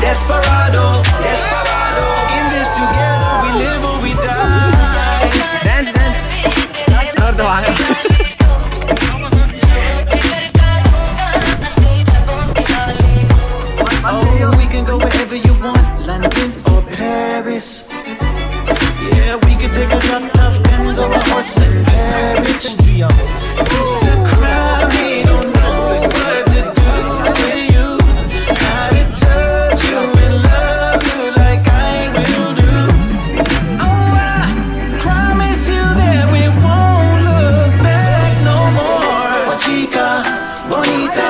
Desperado, desperado. In this together, we live or we die. Dance, dance. और तो आगे. Oh, we can go wherever you want, London or Paris. Yeah, we can take a yacht of Benz or a horse and carriage. It's a crime, we don't know what to do with you. How to touch you and love you like I will do. Oh, I promise you that we won't look back no more. Oh, chica, bonita.